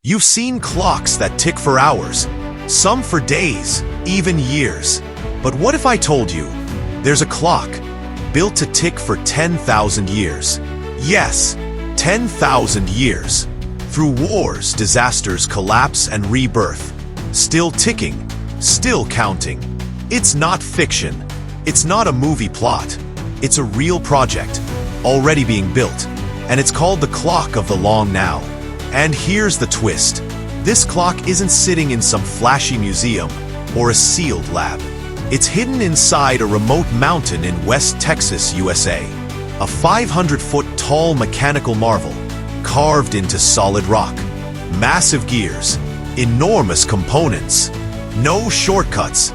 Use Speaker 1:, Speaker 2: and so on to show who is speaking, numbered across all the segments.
Speaker 1: You've seen clocks that tick for hours, some for days, even years. But what if I told you there's a clock built to tick for 10,000 years? Yes, 10,000 years. Through wars, disasters, collapse, and rebirth. Still ticking, still counting. It's not fiction. It's not a movie plot. It's a real project, already being built. And it's called the Clock of the Long Now. And here's the twist. This clock isn't sitting in some flashy museum or a sealed lab. It's hidden inside a remote mountain in West Texas, USA. A 500-foot tall mechanical marvel, carved into solid rock. Massive gears, enormous components, no shortcuts,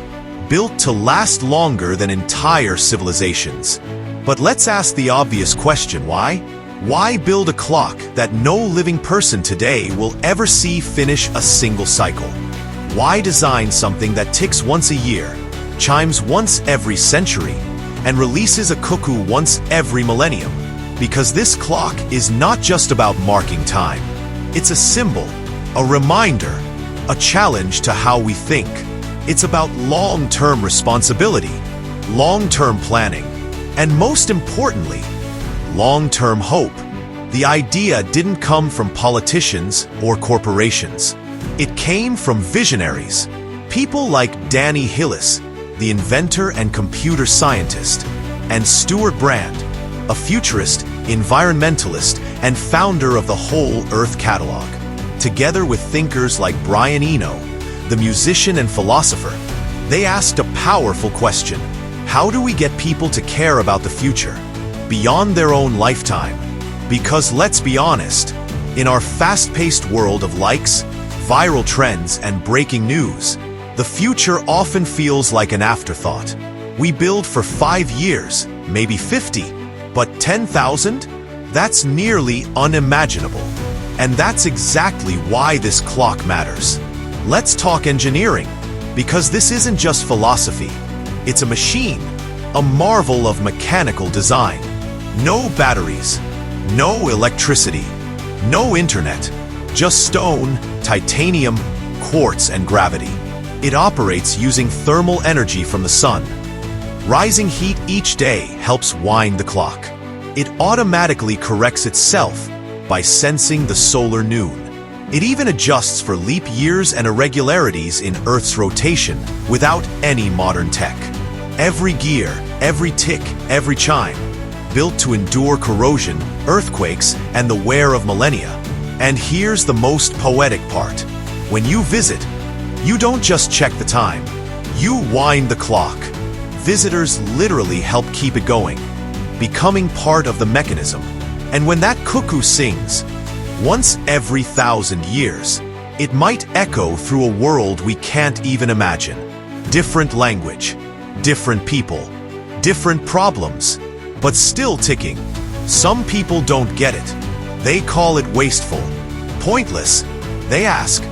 Speaker 1: built to last longer than entire civilizations. But let's ask the obvious question, why? Why build a clock that no living person today will ever see finish a single cycle? Why design something that ticks once a year, chimes once every century, and releases a cuckoo once every millennium? Because this clock is not just about marking time. It's a symbol, a reminder, a challenge to how we think. It's about long-term responsibility, long-term planning, and most importantly, long-term hope. The idea didn't come from politicians or corporations. It came from visionaries, people like Danny Hillis, the inventor and computer scientist, and Stuart Brand, a futurist, environmentalist, and founder of the Whole Earth Catalog. Together with thinkers like Brian Eno, the musician and philosopher, they asked a powerful question. How do we get people to care about the future, beyond their own lifetime? Because let's be honest, in our fast-paced world of likes, viral trends, and breaking news, the future often feels like an afterthought. We build for 5 years, maybe 50, but 10,000? That's nearly unimaginable. And that's exactly why this clock matters. Let's talk engineering, because this isn't just philosophy. It's a machine, a marvel of mechanical design. No batteries, no electricity, no internet, just stone, titanium, quartz, and gravity. It operates using thermal energy from the sun. Rising heat each day helps wind the clock. It automatically corrects itself by sensing the solar noon. It even adjusts for leap years and irregularities in Earth's rotation without any modern tech. Every gear, every tick, every chime, built to endure corrosion, earthquakes, and the wear of millennia. And here's the most poetic part. When you visit, you don't just check the time, you wind the clock. Visitors literally help keep it going, becoming part of the mechanism. And when that cuckoo sings, once every 1,000 years, it might echo through a world we can't even imagine. Different language, different people, different problems, but still ticking. Some people don't get it. They call it wasteful, pointless. They ask,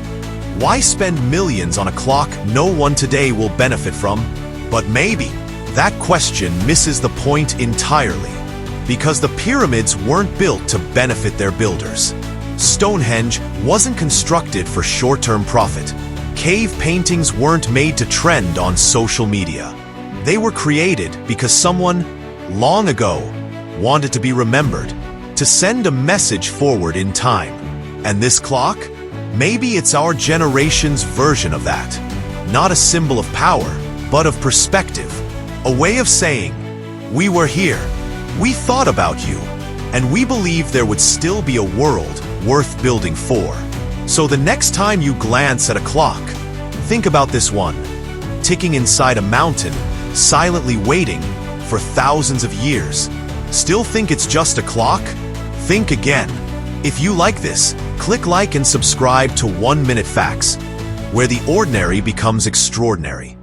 Speaker 1: why spend millions on a clock no one today will benefit from? But maybe that question misses the point entirely, because the pyramids weren't built to benefit their builders. Stonehenge wasn't constructed for short-term profit. Cave paintings weren't made to trend on social media. They were created because someone, long ago, wanted to be remembered, to send a message forward in time. And this clock? Maybe it's our generation's version of that. Not a symbol of power, but of perspective. A way of saying, we were here, we thought about you, and we believed there would still be a world worth building for. So the next time you glance at a clock, think about this one, ticking inside a mountain, silently waiting for thousands of years. Still think it's just a clock? Think again. If you like this, click like and subscribe to 1 Minute Facts, where the ordinary becomes extraordinary.